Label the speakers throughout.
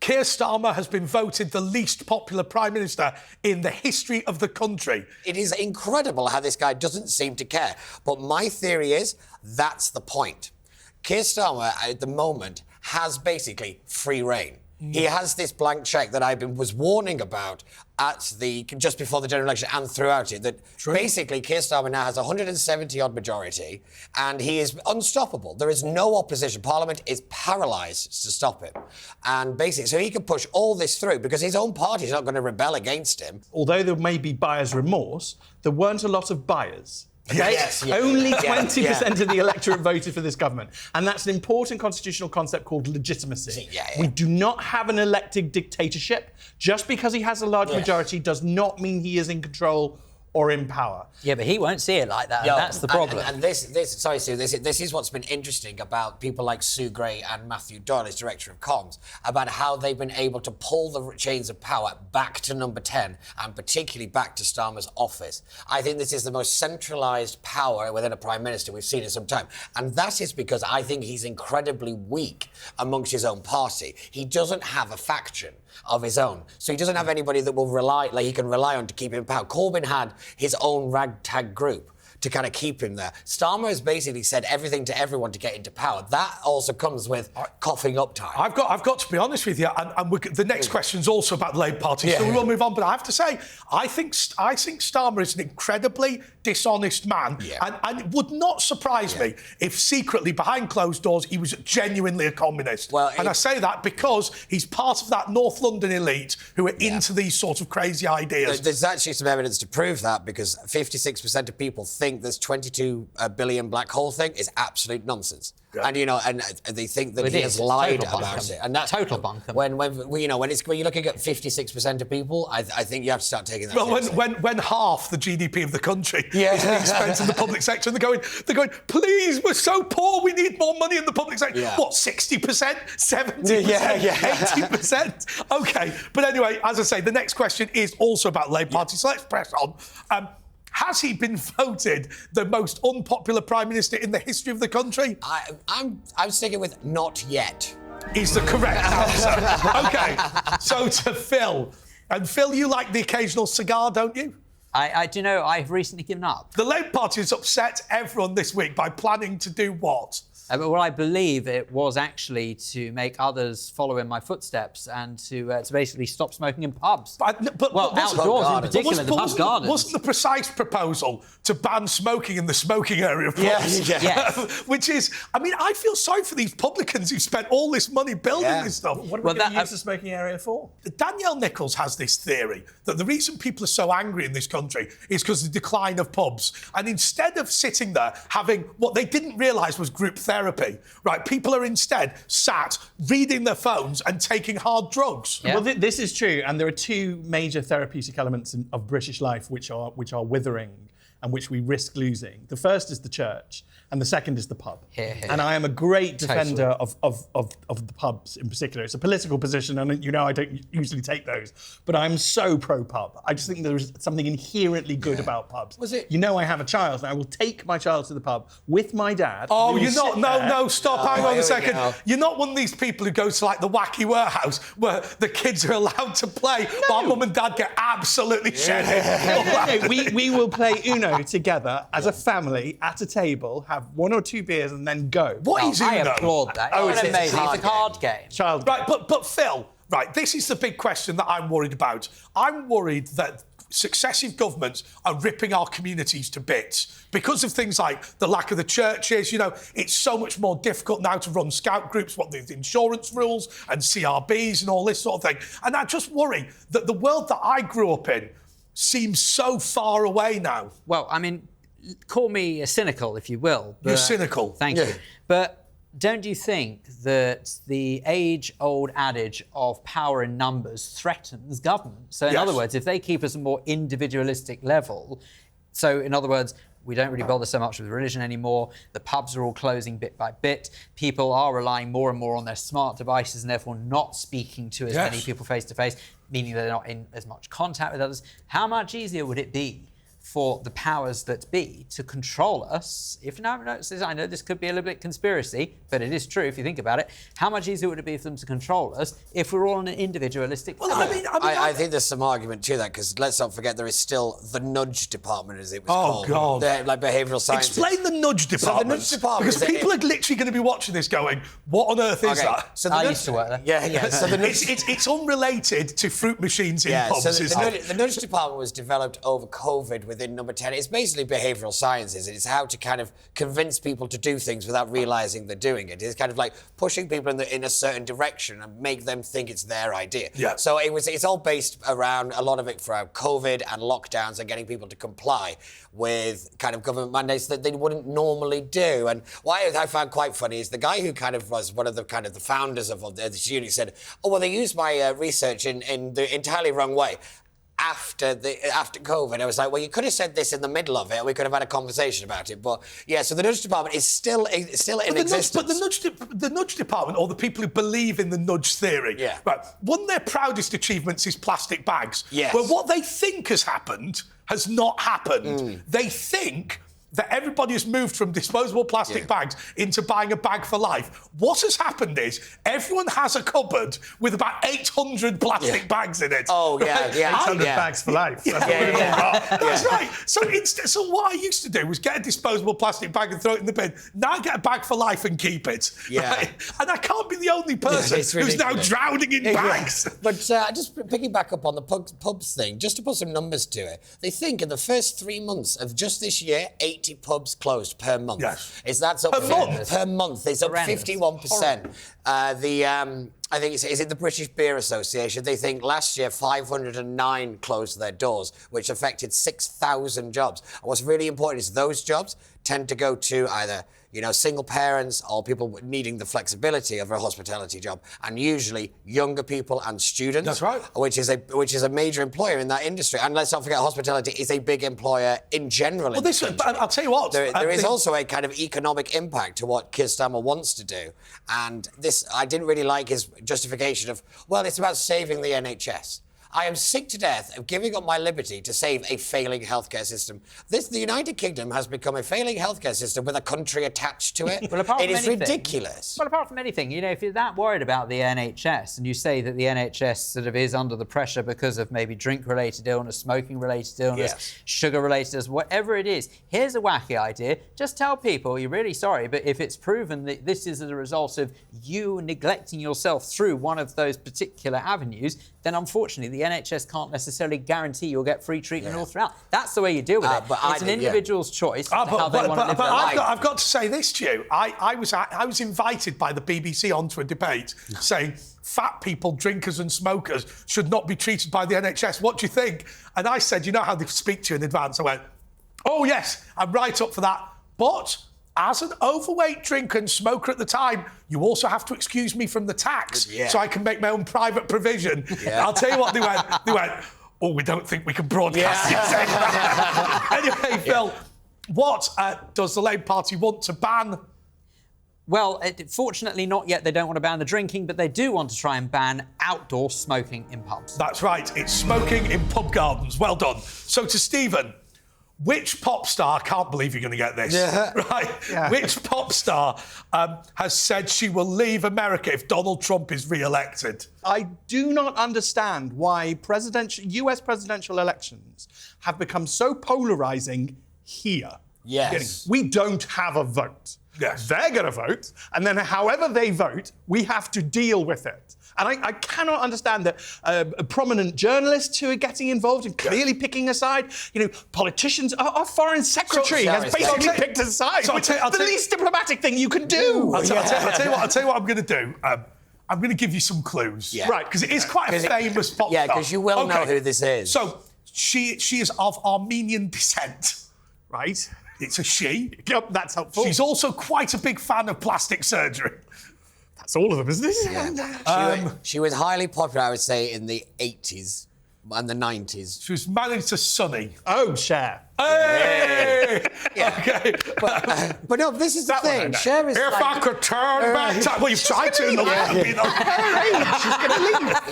Speaker 1: Keir Starmer has been voted the least popular Prime Minister in the history of the country.
Speaker 2: It is incredible how this guy doesn't seem to care. But my theory is that's the point. Keir Starmer, at the moment, has basically free rein. He has this blank cheque that I was warning about just before the general election and throughout it, that basically Keir Starmer now has a 170-odd majority and he is unstoppable. There is no opposition. Parliament is paralysed to stop him. And basically, so he can push all this through because his own party is not going to rebel against him.
Speaker 3: Although there may be buyer's remorse, there weren't a lot of buyers. Okay?
Speaker 2: Yes,
Speaker 3: Only 20% of the electorate voted for this government. And that's an important constitutional concept called legitimacy. We do not have an elected dictatorship. Just because he has a large majority does not mean he is in control or in power.
Speaker 4: Yeah, but he won't see it like that, and that's the problem.
Speaker 2: And sorry, Sue, this is what's been interesting about people like Sue Gray and Matthew Doyle, as Director of Comms, about how they've been able to pull the chains of power back to number 10, and particularly back to Starmer's office. I think this is the most centralised power within a Prime Minister we've seen in some time. And that is because I think he's incredibly weak amongst his own party. He doesn't have a faction of his own. So he doesn't have anybody that will he can rely on to keep him in power. Corbyn had his own ragtag group to kind of keep him there. Starmer has basically said everything to everyone to get into power. That also comes with coughing up time.
Speaker 1: I've got to be honest with you, and the next question is also about the Labour Party, so we will move on. But I have to say, I think Starmer is an incredibly dishonest man, and it would not surprise me if secretly, behind closed doors, he was genuinely a communist. And I say that because he's part of that North London elite who are into these sort of crazy ideas.
Speaker 2: There's actually some evidence to prove that, because 56% of people think this 22 billion black hole thing is absolute nonsense. And, you know, and they think that he has lied about it. And that's
Speaker 4: total bunkum.
Speaker 2: When you're looking at 56% of people, I think you have to start taking that seriously.
Speaker 1: When half the GDP of the country is being spent in the public sector, and they're going, please, we're so poor, we need more money in the public sector. What, 60%? 70%? 80%? OK. But anyway, as I say, the next question is also about the Labour Party, so let's press on. Has he been voted the most unpopular Prime Minister in the history of the country?
Speaker 2: I'm sticking with not yet.
Speaker 1: Is the correct answer. OK, so to Phil. And Phil, you like the occasional cigar, don't you?
Speaker 4: I do you know, I've recently given up.
Speaker 1: The Labour Party has upset everyone this week by planning to do what?
Speaker 4: Well, I believe it was actually to make others follow in my footsteps and to basically stop smoking in pubs. Outdoors in particular, the pub gardens.
Speaker 1: Wasn't the precise proposal to ban smoking in the smoking area of pubs?
Speaker 4: Yes.
Speaker 1: Which is, I mean, I feel sorry for these publicans who spent all this money building this stuff.
Speaker 3: What are we going to use the smoking area for?
Speaker 1: Danielle Nichols has this theory that the reason people are so angry in this country is because of the decline of pubs. And instead of sitting there having what they didn't realise was group therapy, right, people are instead sat reading their phones and taking hard drugs.
Speaker 3: Well, this is true, and there are two major therapeutic elements of British life which are withering and which we risk losing. The first is the church, and the second is the pub. And I am a great defender of the pubs in particular. It's a political position, and you know I don't usually take those, but I'm so pro-pub. I just think there is something inherently good about pubs. You know I have a child, and I will take my child to the pub with my dad.
Speaker 1: Oh, you're not, no, stop, hang on a second. You're not one of these people who go to, like, the wacky warehouse where the kids are allowed to play while mum and dad get absolutely shed.
Speaker 3: We will play Uno together as a family at a table, have one or two beers and then go.
Speaker 1: What is Uno?
Speaker 4: I applaud that. It's amazing. It's a card game.
Speaker 1: Right, but Phil, right, this is the big question that I'm worried about. I'm worried that successive governments are ripping our communities to bits because of things like the lack of the churches. You know, it's so much more difficult now to run scout groups, what the insurance rules and CRBs and all this sort of thing. And I just worry that the world that I grew up in seems so far away now.
Speaker 4: Well, I mean, call me cynical, if you will.
Speaker 1: You're cynical.
Speaker 4: Thank you. But don't you think that the age-old adage of power in numbers threatens government? So, in other words, if they keep us at a more individualistic level, so, in other words, we don't really bother so much with religion anymore. The pubs are all closing bit by bit. People are relying more and more on their smart devices and therefore not speaking to as many people face to face, meaning they're not in as much contact with others. How much easier would it be for the powers that be to control us. I know this could be a little bit conspiracy, but it is true if you think about it. How much easier would it be for them to control us if we're all on an individualistic level?
Speaker 2: I think there's some argument to that, because let's not forget there is still the nudge department, as it was called.
Speaker 1: Oh, God.
Speaker 2: Like behavioural science.
Speaker 1: Explain the nudge department.
Speaker 2: So the nudge department
Speaker 1: because people are literally going to be watching this going, what on earth is that?
Speaker 2: So
Speaker 4: I used to work there.
Speaker 2: Yeah. So the nudge...
Speaker 1: it's unrelated to fruit machines in pubs,
Speaker 2: so the nudge department was developed over COVID within Number 10. It's basically behavioural sciences. It's how to kind of convince people to do things without realising they're doing it. It's kind of like pushing people in a certain direction and make them think it's their idea.
Speaker 1: Yeah.
Speaker 2: So it's all based around, a lot of it for COVID and lockdowns and getting people to comply with kind of government mandates that they wouldn't normally do. And what I found quite funny is the guy who kind of was one of the kind of the founders of this unit said, oh, well, they used my research in the entirely wrong way. After COVID, I was like, well, you could have said this in the middle of it, and we could have had a conversation about it. But yeah, so the nudge department is still in existence.
Speaker 1: But the nudge department, or the people who believe in the nudge theory, right? One of their proudest achievements is plastic bags.
Speaker 2: Yes.
Speaker 1: Where what they think has happened has not happened. They think that everybody has moved from disposable plastic bags into buying a bag for life. What has happened is everyone has a cupboard with about 800 plastic bags in it.
Speaker 2: Oh, yeah,
Speaker 1: right?
Speaker 2: yeah.
Speaker 3: 800 bags for life.
Speaker 1: That's right. So what I used to do was get a disposable plastic bag and throw it in the bin. Now I get a bag for life and keep it.
Speaker 2: Yeah.
Speaker 1: Right? And I can't be the only person who's now drowning in bags.
Speaker 2: But just picking back up on the pubs thing, just to put some numbers to it, they think in the first 3 months of just this year, 80 pubs closed per month.
Speaker 1: Yes.
Speaker 2: That's up
Speaker 1: Per month?
Speaker 2: Per month. It's up 51%. I think is it the British Beer Association? They think last year 509 closed their doors, which affected 6,000 jobs. And what's really important is those jobs tend to go to either single parents or people needing the flexibility of a hospitality job, and usually younger people and students.
Speaker 1: That's right.
Speaker 2: Which is a major employer in that industry. And let's not forget, hospitality is a big employer in general.
Speaker 1: Well, I'll tell you what.
Speaker 2: There is also a kind of economic impact to what Keir Starmer wants to do. And I didn't really like his justification of, well, it's about saving the NHS. I am sick to death of giving up my liberty to save a failing healthcare system. The United Kingdom has become a failing healthcare system with a country attached to it. It is ridiculous.
Speaker 4: Well, apart from anything, if you're that worried about the NHS and you say that the NHS sort of is under the pressure because of maybe drink-related illness, smoking-related illness, sugar-related illness, whatever it is, here's a wacky idea. Just tell people you're really sorry, but if it's proven that this is as a result of you neglecting yourself through one of those particular avenues, then unfortunately the NHS can't necessarily guarantee you'll get free treatment all throughout. That's the way you deal with it. It's an individual's choice how they want to live their life.
Speaker 1: I've got to say this to you. I was invited by the BBC onto a debate saying fat people, drinkers and smokers should not be treated by the NHS. What do you think? And I said, you know how they speak to you in advance? I went, oh yes, I'm right up for that. But as an overweight drinker and smoker at the time, you also have to excuse me from the tax so I can make my own private provision. I'll tell you what they went, oh, we don't think we can broadcast it. Anyway, Phil, what does the Labour Party want to ban?
Speaker 4: Well, fortunately not yet. They don't want to ban the drinking, but they do want to try and ban outdoor smoking in pubs.
Speaker 1: That's right. It's smoking in pub gardens. Well done. So to Stephen, which pop star, I can't believe you're going to get this, right? Yeah. Which pop star has said she will leave America if Donald Trump is re-elected?
Speaker 3: I do not understand why US presidential elections have become so polarising here.
Speaker 2: Yes.
Speaker 3: We don't have a vote.
Speaker 1: Yes.
Speaker 3: They're going to vote, and then however they vote, we have to deal with it. And I cannot understand that prominent journalists who are getting involved and clearly picking a side. Politicians, our foreign secretary has basically picked a side. Which is the least diplomatic thing you can do.
Speaker 1: I'll tell you what I'm going to do. I'm going to give you some clues.
Speaker 2: Yeah.
Speaker 1: Right, because it is quite a famous pop star.
Speaker 2: Yeah, because you will know who this is.
Speaker 1: So, she is of Armenian descent.
Speaker 3: Right.
Speaker 1: It's a she.
Speaker 3: Yep, that's helpful.
Speaker 1: She's also quite a big fan of plastic surgery.
Speaker 3: That's all of them, isn't it?
Speaker 2: She was highly popular, I would say, in the 80s. and the 90s.
Speaker 1: She was married to Sonny.
Speaker 3: Oh, Cher.
Speaker 1: Hey!
Speaker 2: Yeah.
Speaker 1: Okay.
Speaker 2: But no, this is the thing. Cher is
Speaker 1: If I could turn back time. Well, you've tried to.
Speaker 3: She's going to leave.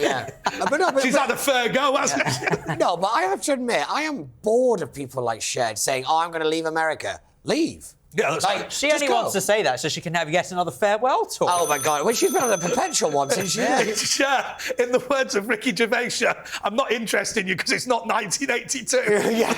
Speaker 2: Yeah. But
Speaker 1: She's had a fair go, hasn't she?
Speaker 2: No, but I have to admit, I am bored of people like Cher saying, "Oh, I'm going to leave America." Leave.
Speaker 1: Yeah, that's right.
Speaker 4: She
Speaker 2: just
Speaker 4: only
Speaker 2: go.
Speaker 4: wants to say that so she can have yet another farewell tour.
Speaker 2: Oh my God! Well, she's been on a perpetual one since she.
Speaker 1: Yeah, in the words of Ricky Gervais, I'm not interested in you because it's not 1982.
Speaker 2: Yeah,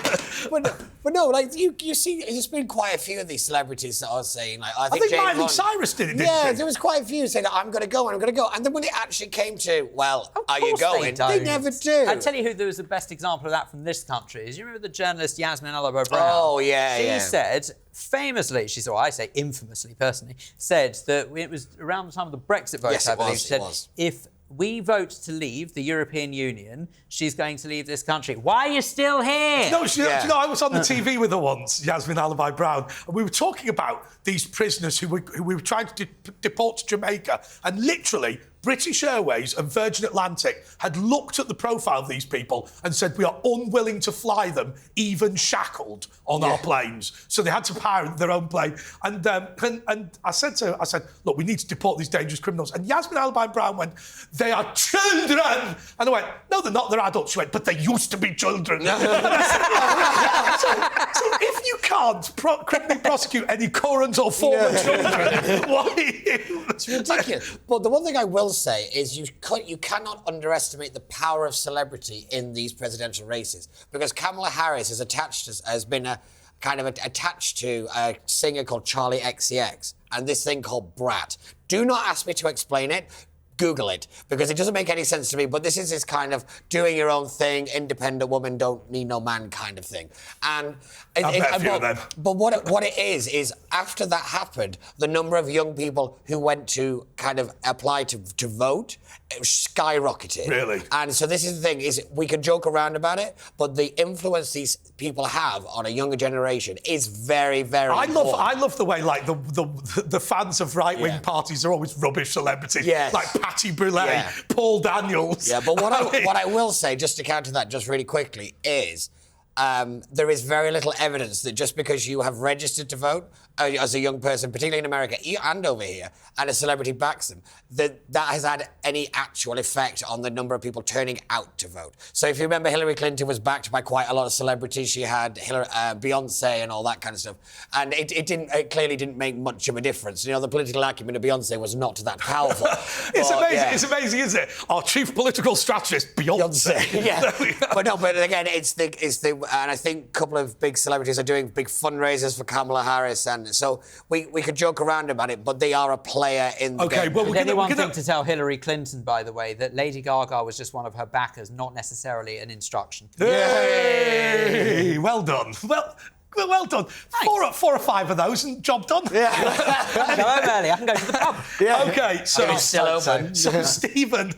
Speaker 2: but no, like you see, there's been quite a few of these celebrities that are saying, like, I think James
Speaker 1: Miley
Speaker 2: Bond-
Speaker 1: Cyrus did it, didn't
Speaker 2: Yeah,
Speaker 1: she?
Speaker 2: there was quite a few saying, I'm going to go, and then when it actually came to, well,
Speaker 4: Of
Speaker 2: are you
Speaker 4: course
Speaker 2: going?
Speaker 4: don't.
Speaker 2: They never do.
Speaker 4: I'll tell you who there was the best example of that from this country is you remember the journalist Yasmin Alaba Brown?
Speaker 2: Oh, yeah,
Speaker 4: She
Speaker 2: yeah.
Speaker 4: said, famously, I say infamously, personally, said that it was around the time of the Brexit vote,
Speaker 2: Yes,
Speaker 4: I
Speaker 2: it
Speaker 4: believe,
Speaker 2: was,
Speaker 4: she said,
Speaker 2: it was.
Speaker 4: if we vote to leave the European Union, she's going to leave this country. Why are you still here?
Speaker 1: No, do you know, I was on the TV with her once, Yasmin Alibi Brown, and we were talking about these prisoners who we were trying to deport to Jamaica, and literally British Airways and Virgin Atlantic had looked at the profile of these people and said, we are unwilling to fly them, even shackled, on our planes. So they had to pirate their own plane. And I said to her, look, we need to deport these dangerous criminals. And Yasmin Alibi Brown went, they are children. And I went, no, they're not, they're adults. She went, but they used to be children. So if you can't criminally prosecute any current or former children, why?
Speaker 2: It's ridiculous. But the one thing I will say is you cannot underestimate the power of celebrity in these presidential races, because Kamala Harris has been attached to a singer called Charlie XCX and this thing called Brat. Do not ask me to explain it. Google it, because it doesn't make any sense to me, but this is this kind of doing your own thing, independent woman, don't need no man kind of thing. And but what it is after that happened, the number of young people who went to kind of apply to vote skyrocketed.
Speaker 1: Really?
Speaker 2: And so this is the thing, is we can joke around about it, but the influence these people have on a younger generation is very, very important.
Speaker 1: I love the way, like, the fans of right-wing parties are always rubbish celebrities.
Speaker 2: Yes.
Speaker 1: Like Patty Brûlée, Paul Daniels.
Speaker 2: Yeah, but what I will say, just to counter that just really quickly, is there is very little evidence that just because you have registered to vote as a young person, particularly in America and over here, and a celebrity backs them, that has had any actual effect on the number of people turning out to vote. So if you remember, Hillary Clinton was backed by quite a lot of celebrities. She had Beyonce and all that kind of stuff. And it clearly didn't make much of a difference. You know, the political acumen of Beyonce was not that powerful.
Speaker 1: It's amazing, isn't it? Our chief political strategist, Beyonce.
Speaker 2: Yeah. but again, and I think a couple of big celebrities are doing big fundraisers for Kamala Harris, and so we could joke around about it, but they are a player in the game.
Speaker 1: Well,
Speaker 4: Did anyone think to tell Hillary Clinton, by the way, that Lady Gaga was just one of her backers, not necessarily an instruction?
Speaker 1: Hey, well done. Well done. Four or five of those and job done.
Speaker 4: Go home early. I can go to the pub.
Speaker 1: Okay, so
Speaker 2: it's still open.
Speaker 1: So Stephen,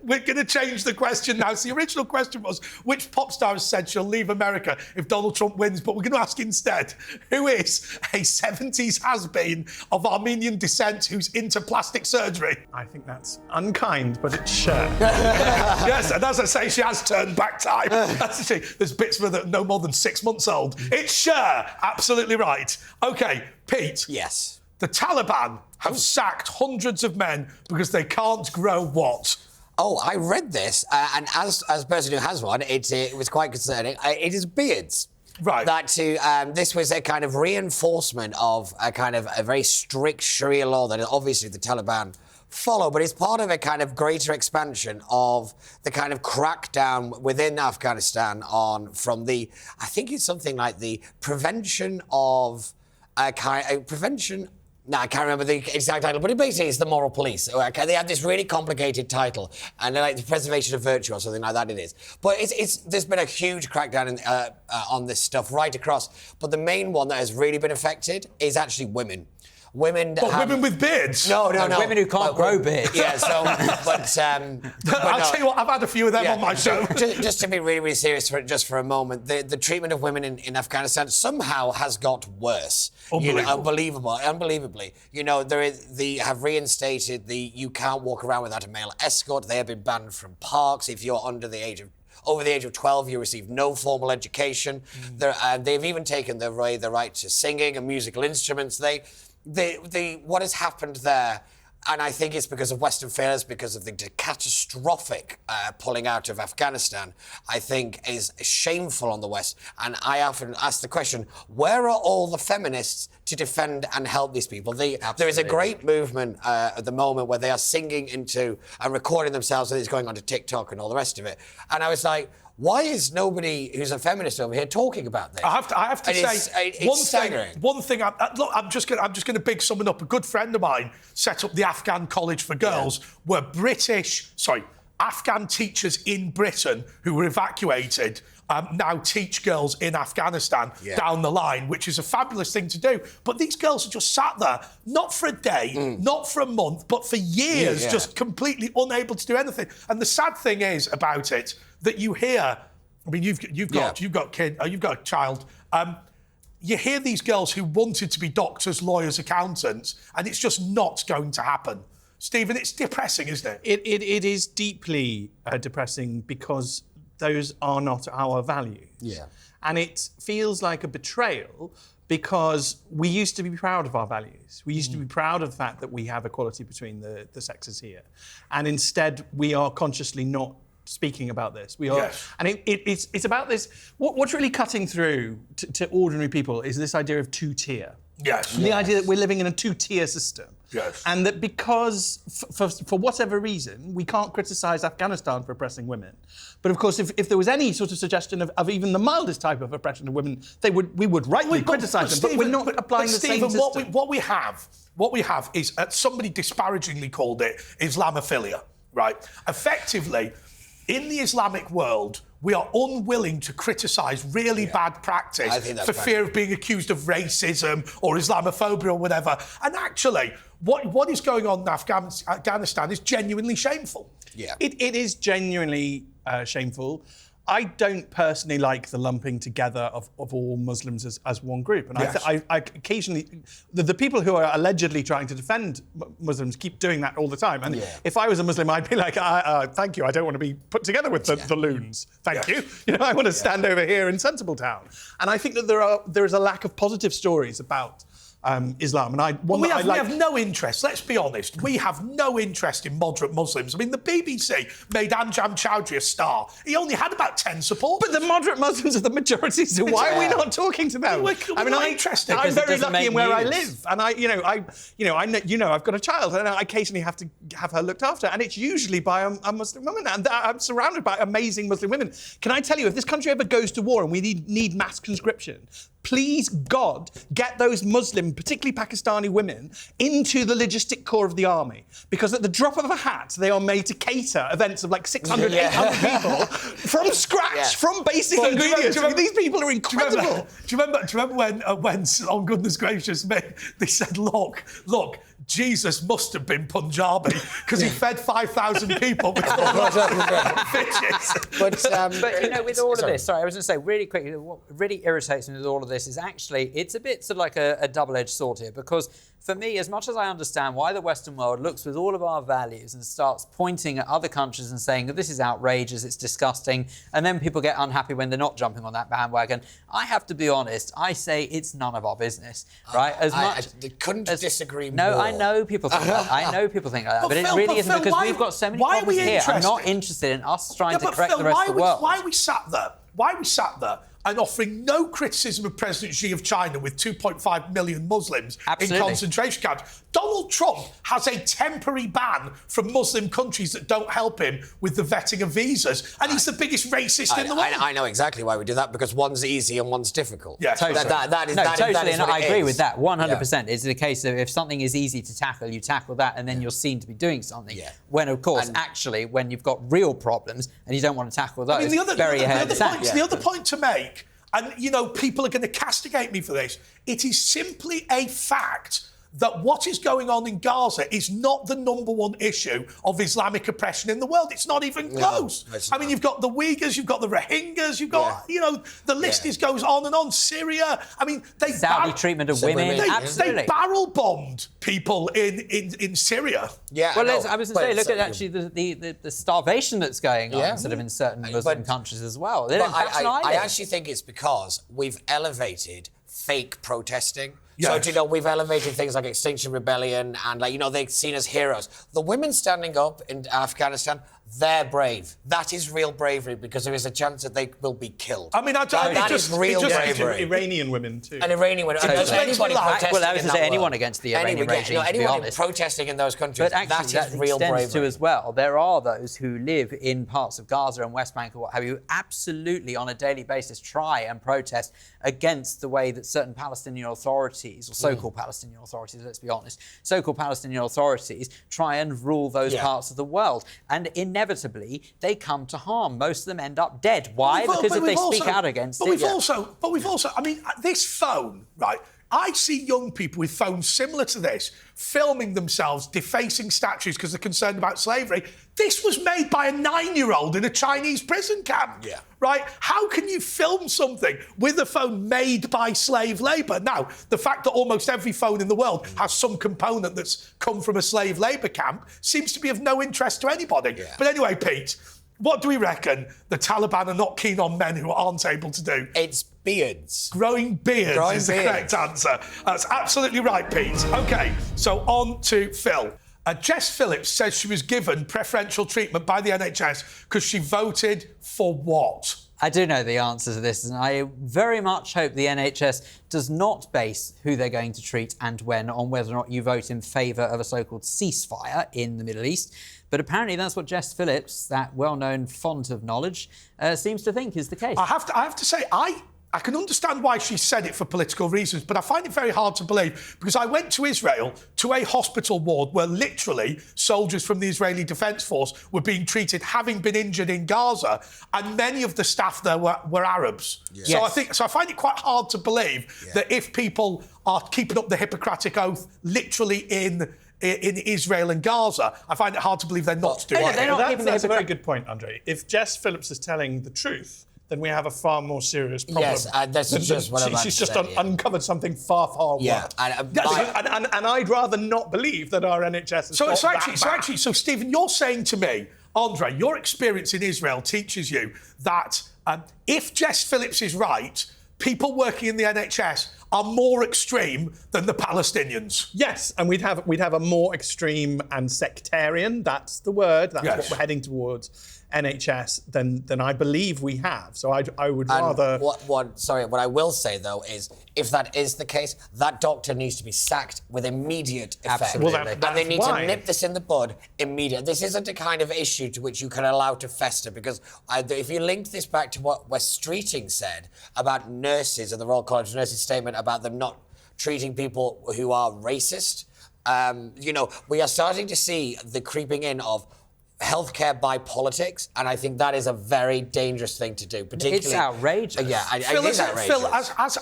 Speaker 1: we're going to change the question now. So the original question was, which pop star has said she'll leave America if Donald Trump wins? But we're going to ask instead, who is a 70s has-been of Armenian descent who's into plastic surgery?
Speaker 3: I think that's unkind, but it's Cher.
Speaker 1: Yes, and as I say, she has turned back time. There's bits with her no more than 6 months old. It's Cher. Absolutely right. Okay, Pete.
Speaker 2: Yes.
Speaker 1: The Taliban have sacked hundreds of men because they can't grow what?
Speaker 2: Oh, I read this, and as a person who has one, it was quite concerning. It is beards.
Speaker 1: Right.
Speaker 2: This was a kind of reinforcement of a kind of a very strict Sharia law that obviously the Taliban follow, but it's part of a kind of greater expansion of the kind of crackdown within Afghanistan from I think it's something like the prevention of prevention. No, I can't remember the exact title, but it basically is the moral police. Okay, they have this really complicated title, and they're like the preservation of virtue or something like that. It is, but there's been a huge crackdown on this stuff right across. But the main one that has really been affected is actually women. women
Speaker 1: women with beards?
Speaker 2: No.
Speaker 4: Women who can't grow beards.
Speaker 2: Yeah, so,
Speaker 1: I'll tell you what, I've had a few of them on my show.
Speaker 2: Just to be really, really serious for a moment, the treatment of women in Afghanistan somehow has got worse. Unbelievably. They have reinstated you can't walk around without a male escort. They have been banned from parks. If you're over the age of 12, you receive no formal education. They've even taken away the right to singing and musical instruments. What has happened there, and I think it's because of Western failures, because of the catastrophic pulling out of Afghanistan, I think is shameful on the West. And I often ask the question, where are all the feminists to defend and help these people? There is a great movement at the moment where they are singing into and recording themselves, and it's going onto TikTok and all the rest of it. And I was like, why is nobody who's a feminist over here talking about this?
Speaker 1: I have to say,
Speaker 2: it's staggering.
Speaker 1: One thing. Look, I'm just going to big someone up. A good friend of mine set up the Afghan College for Girls, where Afghan teachers in Britain who were evacuated now teach girls in Afghanistan down the line, which is a fabulous thing to do. But these girls are just sat there, not for a day, not for a month, but for years, just completely unable to do anything. And the sad thing is about it that you hear. I mean, you've got a child. You hear these girls who wanted to be doctors, lawyers, accountants, and it's just not going to happen. Stephen, it's depressing, isn't it?
Speaker 3: It is deeply depressing because those are not our values.
Speaker 2: Yeah.
Speaker 3: And it feels like a betrayal because we used to be proud of our values. We used to be proud of the fact that we have equality between the sexes here. And instead, we are consciously not speaking about this. We are, and it's about this. What's really cutting through to ordinary people is this idea of two-tier.
Speaker 1: Yes.
Speaker 3: The idea that we're living in a two-tier system.
Speaker 1: Yes.
Speaker 3: And that because, for whatever reason, we can't criticise Afghanistan for oppressing women. But of course, if there was any sort of suggestion of even the mildest type of oppression of women, we would rightly criticise them. But we're not applying the same system.
Speaker 1: What we have is somebody disparagingly called it Islamophilia, right? Effectively, in the Islamic world, we are unwilling to criticise really bad practice for fear of being accused of racism or Islamophobia or whatever. And actually, what is going on in Afghanistan is genuinely shameful.
Speaker 3: Yeah. It is genuinely shameful. I don't personally like the lumping together of all Muslims as one group. And I occasionally, the people who are allegedly trying to defend Muslims keep doing that all the time. And if I was a Muslim, I'd be like, thank you, I don't want to be put together with the loons. Thank you. I want to stand over here in sensible town. And I think that there is a lack of positive stories about Islam. And we have
Speaker 1: no interest, let's be honest, we have no interest in moderate Muslims. I mean, the BBC made Anjam Chowdhury a star. He only had about 10 supporters.
Speaker 3: But the moderate Muslims are the majority, so why are we not talking to them?
Speaker 1: I'm interested.
Speaker 3: I'm very lucky in where I live. And I've got a child and I occasionally have to have her looked after. And it's usually by a Muslim woman. And I'm surrounded by amazing Muslim women. Can I tell you, if this country ever goes to war and we need mass conscription, please, God, get those Muslim, particularly Pakistani women, into the logistic corps of the army. Because at the drop of a hat, they are made to cater events of like 600, 800 people from scratch, from basic ingredients. These people are incredible.
Speaker 1: Do you remember when, on goodness gracious me, they said, look, Jesus must have been Punjabi because he fed 5,000 people with fishes.
Speaker 4: But with all of this, I was going to say really quickly, what really irritates me with all of this is actually it's a bit sort of like a double-edged sword here, because for me, as much as I understand why the Western world looks with all of our values and starts pointing at other countries and saying that this is outrageous, it's disgusting, and then people get unhappy when they're not jumping on that bandwagon, I have to be honest, I say it's none of our business, right?
Speaker 2: I couldn't disagree more.
Speaker 4: No, I know people think that. I know people think like that, but it really isn't, because we've got so many problems here. I'm not interested in us trying to correct the rest of the world.
Speaker 1: Why are we sat there and offering no criticism of President Xi of China with 2.5 million Muslims in concentration camps? Donald Trump has a temporary ban from Muslim countries that don't help him with the vetting of visas, and he's the biggest racist in the world.
Speaker 2: I know exactly why we do that, because one's easy and one's difficult.
Speaker 1: Yeah,
Speaker 4: totally.
Speaker 2: That is
Speaker 4: and I agree with that 100%.
Speaker 2: Yeah.
Speaker 4: It's the case of if something is easy to tackle, you tackle that, and then you're seen to be doing something. When, of course, actually, when you've got real problems and you don't want to tackle those,
Speaker 1: the other point to make, and people are going to castigate me for this, it is simply a fact that what is going on in Gaza is not the number one issue of Islamic oppression in the world. It's not even close. I mean, you've got the Uyghurs, you've got the Rohingyas, you've got, the list goes on and on. Syria. I mean, they
Speaker 4: Saudi treatment of women.
Speaker 1: They barrel bombed people in Syria.
Speaker 2: Yeah.
Speaker 4: Well, I was going to say, look at actually the starvation that's going on sort of in certain Muslim countries as well. They don't bat an eyelid.
Speaker 2: I actually think it's because we've elevated fake protesting.
Speaker 1: Yes.
Speaker 2: So, we've elevated things like Extinction Rebellion and, they're seen as heroes. The women standing up in Afghanistan, they're brave. That is real bravery because there is a chance that they will be killed.
Speaker 1: I mean,
Speaker 2: that is real bravery.
Speaker 3: Iranian women, too.
Speaker 2: And Iranian women.
Speaker 1: Well,
Speaker 4: I was going to say anyone against the Iranian regime, to be
Speaker 2: anyone
Speaker 4: honest.
Speaker 2: Protesting in those countries,
Speaker 4: But actually,
Speaker 2: that is real bravery.
Speaker 4: To as well, there are those who live in parts of Gaza and West Bank or what have you, absolutely on a daily basis try and protest against the way that certain Palestinian authorities, or so-called Palestinian authorities, let's be honest, so-called Palestinian authorities try and rule those parts of the world. And inevitably, they come to harm. Most of them end up dead. Why? Because if they speak out against it.
Speaker 1: But we've also, I mean, this phone, right? I see young people with phones similar to this filming themselves defacing statues because they're concerned about slavery. This was made by a 9-year-old in a Chinese prison camp.
Speaker 2: Yeah.
Speaker 1: Right? How can you film something with a phone made by slave labour? Now, the fact that almost every phone in the world has some component that's come from a slave labour camp seems to be of no interest to anybody.
Speaker 2: Yeah.
Speaker 1: But anyway, Pete, what do we reckon the Taliban are not keen on men who aren't able to do?
Speaker 2: It's beards.
Speaker 1: Growing beards is the correct answer. That's absolutely right, Pete. OK, so on to Phil. Jess Phillips says she was given preferential treatment by the NHS because she voted for what?
Speaker 4: I do know the answer to this, and I very much hope the NHS does not base who they're going to treat and when on whether or not you vote in favour of a so-called ceasefire in the Middle East. But apparently that's what Jess Phillips, that well-known font of knowledge, seems to think is the case.
Speaker 1: I have to say, I can understand why she said it for political reasons, but I find it very hard to believe because I went to Israel to a hospital ward where literally soldiers from the Israeli Defence Force were being treated, having been injured in Gaza, and many of the staff there were Arabs. Yeah. So I find it quite hard to believe that if people are keeping up the Hippocratic Oath literally in Israel and Gaza, I find it hard to believe they're not doing it.
Speaker 3: That's a very good point, Andre. If Jess Phillips is telling the truth, then we have a far more serious problem.
Speaker 2: Yes, that's just what I'm
Speaker 3: She's just uncovered something far, far worse.
Speaker 2: Yeah,
Speaker 3: and I'd rather not believe that our NHS is
Speaker 1: So Stephen, you're saying to me, Andre, your experience in Israel teaches you that if Jess Phillips is right, people working in the NHS are more extreme than the Palestinians.
Speaker 3: Yes, and we'd have a more extreme and sectarian, that's the word, that's what we're heading towards, NHS than I believe we have. So I would rather...
Speaker 2: What I will say, though, is if that is the case, that doctor needs to be sacked with immediate effect.
Speaker 4: Absolutely.
Speaker 2: Well, and they need to nip this in the bud immediately. This isn't a kind of issue to which you can allow to fester, because if you linked this back to what Wes Streeting said about nurses and the Royal College of Nurses statement about them not treating people who are racist, we are starting to see the creeping in of healthcare by politics, and I think that is a very dangerous thing to do. Particularly,
Speaker 4: it's outrageous.
Speaker 2: Yeah, it is outrageous.
Speaker 1: Phil,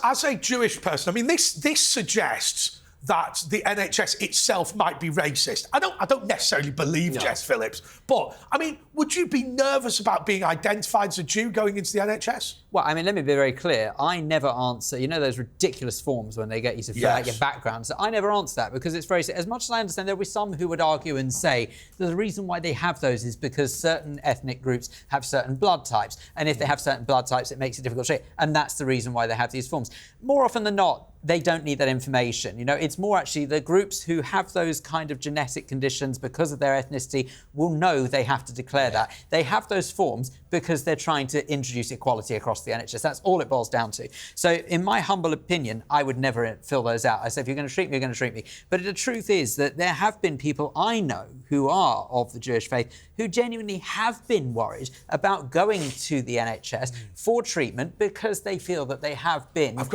Speaker 1: as a Jewish person, I mean, this suggests that the NHS itself might be racist. I don't necessarily believe Jess Phillips, but I mean, would you be nervous about being identified as a Jew going into the NHS?
Speaker 4: Well, I mean, let me be very clear. I never answer, those ridiculous forms when they get you to fill out your background. So I never answer that because it's very, as much as I understand, there'll be some who would argue and say that the reason why they have those is because certain ethnic groups have certain blood types. And if they have certain blood types, it makes it difficult to treat. And that's the reason why they have these forms. More often than not, they don't need that information. It's more actually the groups who have those kind of genetic conditions because of their ethnicity will know they have to declare that. They have those forms because they're trying to introduce equality across the NHS. That's all it boils down to. So in my humble opinion, I would never fill those out. I say, if you're going to treat me, you're going to treat me. But the truth is that there have been people I know who are of the Jewish faith who genuinely have been worried about going to the NHS for treatment because they feel that they have been... I've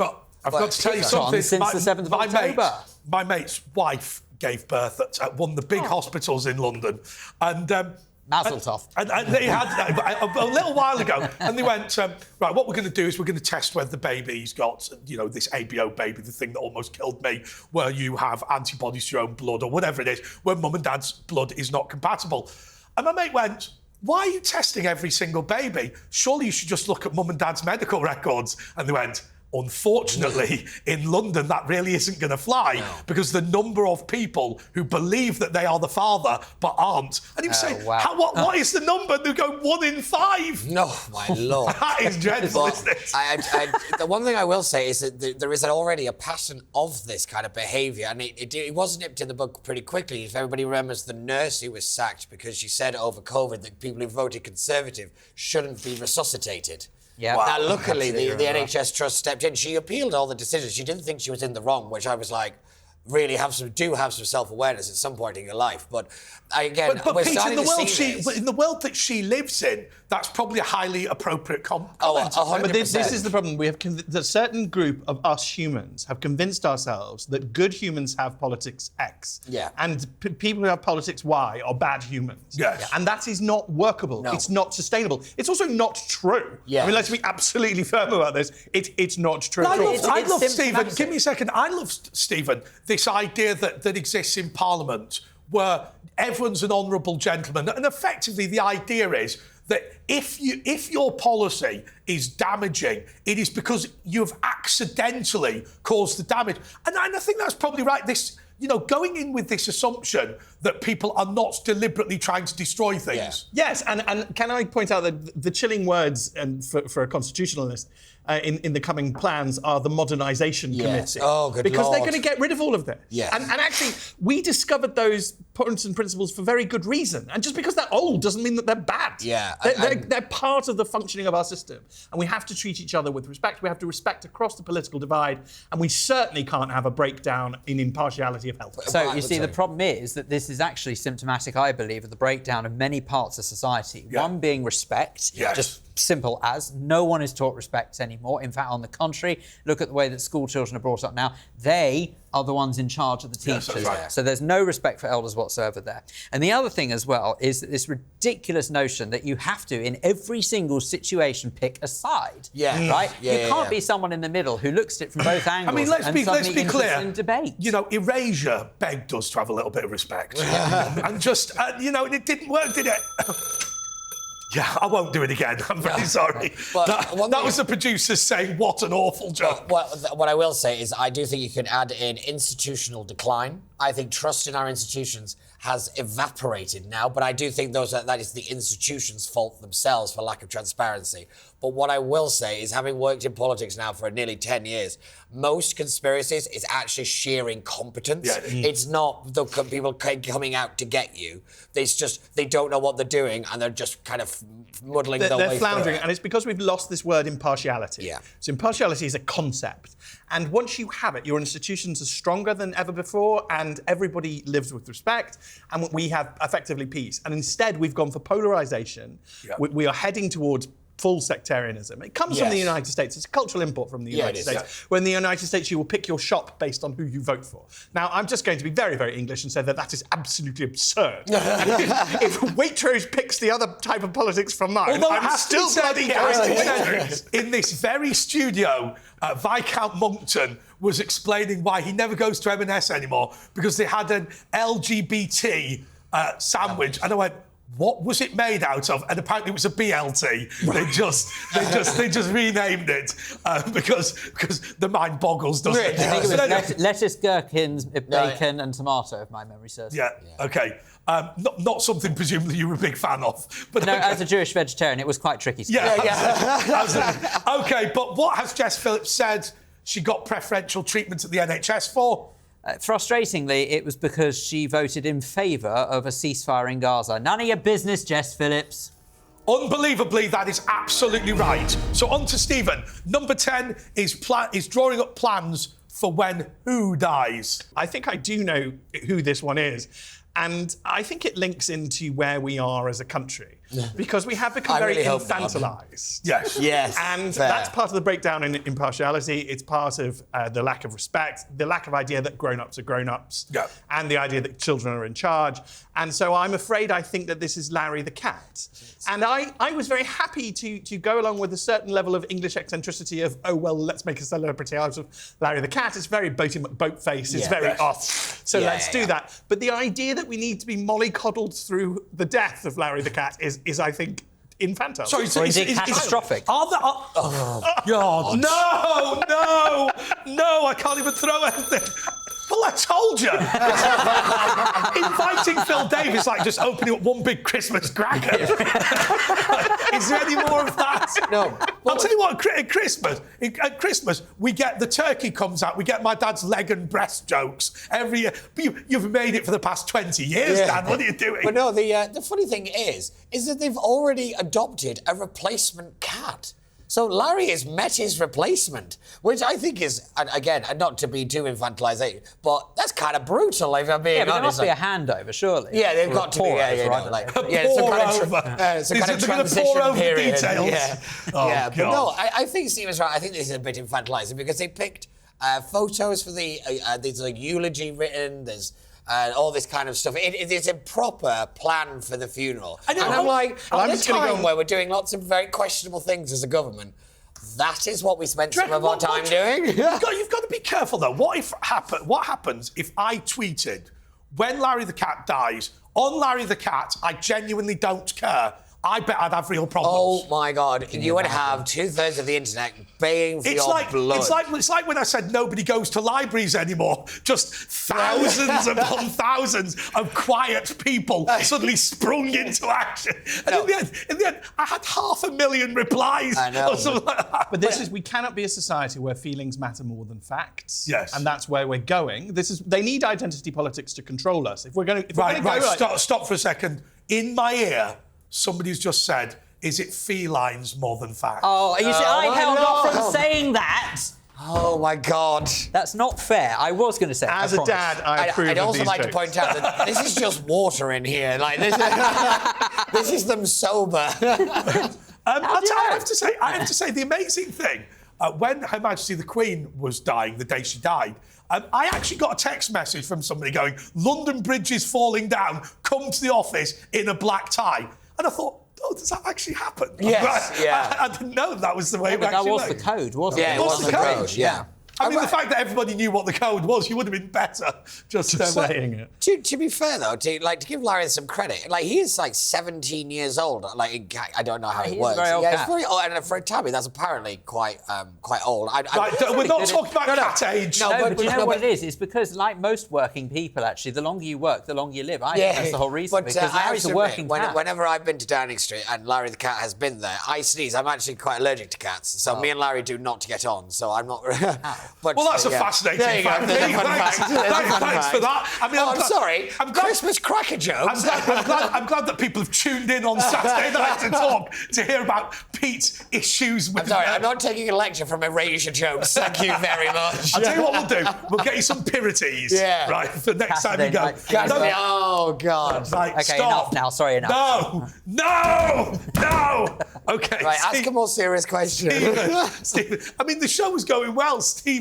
Speaker 4: got
Speaker 1: to tell you something.
Speaker 4: Since the 7th of October.
Speaker 1: My mate's wife gave birth at one of the big hospitals in London. And
Speaker 4: Mazel tov.
Speaker 1: And they had a little while ago, and they went, right, what we're going to do is we're going to test whether the baby's got, this ABO baby, the thing that almost killed me, where you have antibodies to your own blood or whatever it is, where mum and dad's blood is not compatible. And my mate went, why are you testing every single baby? Surely you should just look at mum and dad's medical records. And they went, unfortunately, in London, that really isn't going to fly because the number of people who believe that they are the father but aren't. And he was saying,
Speaker 2: wow.
Speaker 1: what is the number? They go 1 in 5.
Speaker 2: No, my lord.
Speaker 1: That is dreadful, isn't it?
Speaker 2: The one thing I will say is that there is already a pattern of this kind of behaviour, and it was nipped in the bud pretty quickly. If everybody remembers the nurse who was sacked because she said over COVID that people who voted Conservative shouldn't be resuscitated.
Speaker 4: Yeah.
Speaker 2: Wow. Now, luckily, the NHS Trust stepped in. She appealed all the decisions. She didn't think she was in the wrong, which I was like, really have some self-awareness at some point in your life. But again,
Speaker 1: but
Speaker 2: we're
Speaker 1: Pete,
Speaker 2: starting to see this.
Speaker 1: in the world that she lives in, that's probably a highly appropriate comment.
Speaker 2: 100%.
Speaker 3: But this is the problem. We have a certain group of us humans have convinced ourselves that good humans have politics X, and people who have politics Y are bad humans.
Speaker 1: Yes.
Speaker 3: And that is not workable.
Speaker 2: No.
Speaker 3: It's not sustainable. It's also not true.
Speaker 2: Yeah.
Speaker 3: I mean, let's be absolutely firm about this. It's not true.
Speaker 1: I love
Speaker 4: it's
Speaker 1: Stephen. Give me a second. I love Stephen. This idea that exists in Parliament where everyone's an honourable gentleman, and effectively the idea is that if your policy is damaging, it is because you've accidentally caused the damage. And I think that's probably right. This, going in with this assumption that people are not deliberately trying to destroy things.
Speaker 3: Yeah. Yes, and can I point out that the chilling words for a constitutionalist in the coming plans are the modernisation committee.
Speaker 2: Oh, good
Speaker 3: because
Speaker 2: Lord.
Speaker 3: they're going to get rid of all of this.
Speaker 2: Yes.
Speaker 3: And actually, we discovered those points and principles for very good reason. And just because they're old doesn't mean that they're bad.
Speaker 2: Yeah.
Speaker 3: They're part of the functioning of our system. And we have to treat each other with respect. We have to respect across the political divide. And we certainly can't have a breakdown in impartiality of health.
Speaker 4: So you see, the problem is that this is actually symptomatic, I believe, of the breakdown of many parts of society.
Speaker 1: Yeah.
Speaker 4: One being respect, just simple as no one is taught respect anymore. In fact, on the contrary, look at the way that school children are brought up now. They are the ones in charge of the teachers.
Speaker 1: Yes, that's right.
Speaker 4: So there's no respect for elders whatsoever there. And the other thing as well is that this ridiculous notion that you have to, in every single situation, pick a side.
Speaker 2: Yeah.
Speaker 4: Right?
Speaker 2: Yeah,
Speaker 4: you can't be someone in the middle who looks at it from both angles.
Speaker 1: I mean, let's be clear.
Speaker 4: In debate.
Speaker 1: Erasure begged us to have a little bit of respect. And just, it didn't work, did it? Yeah, I won't do it again. I'm very sorry.
Speaker 2: But
Speaker 1: that was the producers saying, what an awful job.
Speaker 2: Well, what I will say is I do think you can add in institutional decline. I think trust in our institutions has evaporated now, but I do think that is the institutions' fault themselves for lack of transparency. But what I will say is, having worked in politics now for nearly 10 years, most conspiracies is actually sheer incompetence.
Speaker 1: Yeah.
Speaker 2: It's not the people coming out to get you. It's just they don't know what they're doing and they're just kind of muddling their way
Speaker 3: They're floundering,
Speaker 2: through.
Speaker 3: and it's because we've lost this word impartiality.
Speaker 2: Yeah.
Speaker 3: So impartiality is a concept. And once you have it, your institutions are stronger than ever before, and everybody lives with respect, and we have effectively peace. And instead, we've gone for polarisation.
Speaker 1: Yeah.
Speaker 3: We are heading towards full sectarianism. It comes from the
Speaker 2: Yes.
Speaker 3: United States. It's a cultural import from the United
Speaker 2: it is,
Speaker 3: States. Where in the United States, you will pick your shop based on who you vote for. Now, I'm just going to be very, very English and say that is absolutely absurd. if Waitrose picks the other type of politics from mine,
Speaker 1: Although
Speaker 3: I'm still bloody Waitrose.
Speaker 1: in this very studio, Viscount Monkton was explaining why he never goes to M&S anymore because they had an LGBT sandwich. And I went, what was it made out of? And apparently it was a BLT. They just renamed it because the mind boggles, doesn't it?
Speaker 4: I think it was lettuce, gherkins, bacon, and tomato, if my memory serves.
Speaker 1: Yeah. Okay. Not something presumably you were a big fan of. But
Speaker 4: no,
Speaker 1: okay.
Speaker 4: as a Jewish vegetarian, it was quite tricky.
Speaker 1: Yeah. Okay, but what has Jess Phillips said she got preferential treatment at the NHS for?
Speaker 4: Frustratingly, it was because she voted in favour of a ceasefire in Gaza. None of your business, Jess Phillips.
Speaker 1: Unbelievably, that is absolutely right. So on to Stephen. Number 10 is drawing up plans for when who dies.
Speaker 3: I think I do know who this one is. And I think it links into where we are as a country. because we have become
Speaker 2: I
Speaker 3: very
Speaker 2: really hope not.
Speaker 3: infantilized.
Speaker 1: Yes.
Speaker 2: Yes.
Speaker 3: And
Speaker 2: fair.
Speaker 3: that's part of the breakdown in impartiality. It's part of the lack of respect, the lack of idea that grown-ups are grown-ups,
Speaker 1: Yeah.
Speaker 3: and the idea that children are in charge. And so I think that this is Larry the cat. And I was very happy to go along with a certain level of English eccentricity of, oh, well, let's make a celebrity out of Larry the cat. It's very boat face, it's very off. So let's do that. But the idea that we need to be mollycoddled through the death of Larry the cat is I think, infantile.
Speaker 1: Sorry,
Speaker 4: Or is it catastrophic?
Speaker 1: God. No, I can't even throw anything. Well, I told you. Inviting Phil Davis, like just opening up one big Christmas cracker. Is there any more of that?
Speaker 2: No.
Speaker 1: I'll tell you what, at Christmas, we get the turkey comes out, we get my dad's leg and breast jokes every year. But you've made it for the past 20 years, Dad. What are you doing?
Speaker 2: But no, the funny thing is that they've already adopted a replacement cat. So Larry has met his replacement, which I think is, and again, not to be too infantilizing, but that's kind of brutal, if I'm being
Speaker 4: Yeah, but there
Speaker 2: honest.
Speaker 4: must be a handover, surely.
Speaker 2: Yeah, they've got to be. Some kind of transition period.
Speaker 1: Details.
Speaker 2: Yeah,
Speaker 1: Oh,
Speaker 2: but no,
Speaker 1: God.
Speaker 2: I think Steven's right. I think this is a bit infantilizing because they picked photos for there's a eulogy written. There's all this kind of stuff. It's a proper plan for the funeral.
Speaker 1: I know.
Speaker 2: And I'm like,
Speaker 3: I'm
Speaker 2: at a
Speaker 3: just gonna go-
Speaker 2: time where we're doing lots of very questionable things as a government, that is what we spent some
Speaker 1: reckon
Speaker 2: of our time doing.
Speaker 1: You've got to be careful, though. What happens if I tweeted, when Larry the cat dies, on Larry the cat, I genuinely don't care? I bet I'd have real problems.
Speaker 2: Oh my God! You would have 2/3 of the internet baying for your blood.
Speaker 1: It's like when I said nobody goes to libraries anymore. Just thousands upon thousands of quiet people suddenly sprung into action. And in the end, I had 500,000 replies.
Speaker 2: I know.
Speaker 1: Or something like that.
Speaker 3: But we cannot be a society where feelings matter more than facts.
Speaker 1: Yes.
Speaker 3: And that's where we're going. They need identity politics to control us. If we're going to
Speaker 1: Stop for a second. In my ear, somebody's just said, is it felines more than facts?
Speaker 4: Oh, you see, I held off
Speaker 2: no.
Speaker 4: from saying that.
Speaker 2: Oh my God!
Speaker 4: That's not fair. I was going to say.
Speaker 3: As a dad, I approve
Speaker 2: I'd
Speaker 3: of
Speaker 2: also
Speaker 3: these
Speaker 2: like
Speaker 3: jokes.
Speaker 2: to point out that this is just water in here. Like this, this is them sober.
Speaker 1: I have to say, the amazing thing, when Her Majesty the Queen was dying, the day she died, I actually got a text message from somebody going, London Bridge is falling down, come to the office in a black tie. And I thought, oh, does that actually happen?
Speaker 2: Yes, yeah.
Speaker 1: I didn't know that was the way it
Speaker 4: But that
Speaker 1: actually
Speaker 4: was
Speaker 1: worked.
Speaker 4: the code, wasn't it?
Speaker 2: Yeah, it
Speaker 1: What's
Speaker 2: was
Speaker 1: the
Speaker 2: the
Speaker 1: code?
Speaker 2: code. Yeah.
Speaker 1: I mean, the fact that everybody knew what the code was, you would have been better just
Speaker 3: saying it.
Speaker 2: To be fair though, to give Larry some credit, like he is like 17 years old. Like I don't know how it
Speaker 4: He's
Speaker 2: works.
Speaker 4: a very old
Speaker 2: It's
Speaker 4: cat.
Speaker 2: very old, and for a tabby, that's apparently quite old.
Speaker 1: Right, we're not talking about cat age.
Speaker 2: No,
Speaker 4: No, but do you know what it is? It's because, like most working people, actually, the longer you work, the longer you live. I think that's the whole reason.
Speaker 2: But
Speaker 4: because
Speaker 2: I have
Speaker 4: Larry's
Speaker 2: to
Speaker 4: a working
Speaker 2: admit,
Speaker 4: cat.
Speaker 2: whenever I've been to Downing Street and Larry the cat has been there, I sneeze. I'm actually quite allergic to cats, so me and Larry do not get on. So I'm not. But,
Speaker 1: Well, that's a fascinating
Speaker 2: There you go.
Speaker 1: fact.
Speaker 2: There's a fun fact. There's a fun
Speaker 1: Thanks
Speaker 2: fact.
Speaker 1: for that. I mean,
Speaker 2: I'm sorry. Christmas cracker jokes.
Speaker 1: I'm glad that people have tuned in on Saturday night to talk to hear about Pete's issues with.
Speaker 2: I'm sorry, I'm not taking a lecture from Erasure jokes. Thank you very much.
Speaker 1: I'll tell you what we'll do. We'll get you some Pirites.
Speaker 2: Yeah.
Speaker 1: Right, for next
Speaker 4: Saturday
Speaker 1: time you
Speaker 4: night.
Speaker 1: go.
Speaker 2: God, oh, God.
Speaker 1: Right,
Speaker 4: Okay,
Speaker 1: stop.
Speaker 4: enough now. Sorry, enough.
Speaker 1: No. Okay.
Speaker 2: Right, ask a more serious question.
Speaker 1: Stephen, I mean, the show was going well, Stephen.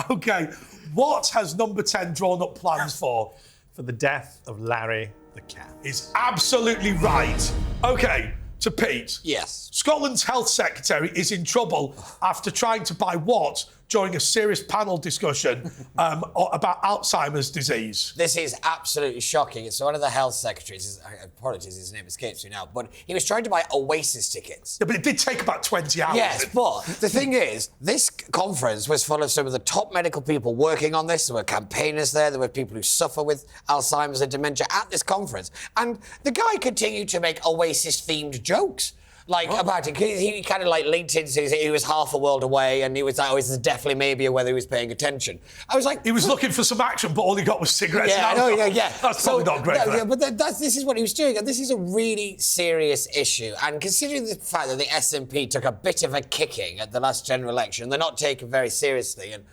Speaker 1: Okay, what has number 10 drawn up plans for?
Speaker 3: For the death of Larry the cat.
Speaker 1: Is absolutely right. Okay, to Pete.
Speaker 2: Yes.
Speaker 1: Scotland's health secretary is in trouble after trying to buy what during a serious panel discussion about Alzheimer's disease.
Speaker 2: This is absolutely shocking. It's one of the health secretaries. Apologies, his name escapes me now. But he was trying to buy Oasis tickets.
Speaker 1: Yeah, but it did take about 20 hours.
Speaker 2: Yes, but the thing is, this conference was full of some of the top medical people working on this. There were campaigners there. There were people who suffer with Alzheimer's and dementia at this conference. And the guy continued to make Oasis-themed jokes. About it, he kind of like linked into he was half a world away, and he was like, "Oh, this is definitely maybe whether he was paying attention." I was like,
Speaker 1: He was looking for some action, but all he got was cigarettes.
Speaker 2: Yeah, I
Speaker 1: and
Speaker 2: know,
Speaker 1: alcohol.
Speaker 2: yeah.
Speaker 1: That's probably not great.
Speaker 2: Yeah, but this is what he was doing, and this is a really serious issue. And considering the fact that the SNP took a bit of a kicking at the last general election, they're not taken very seriously, and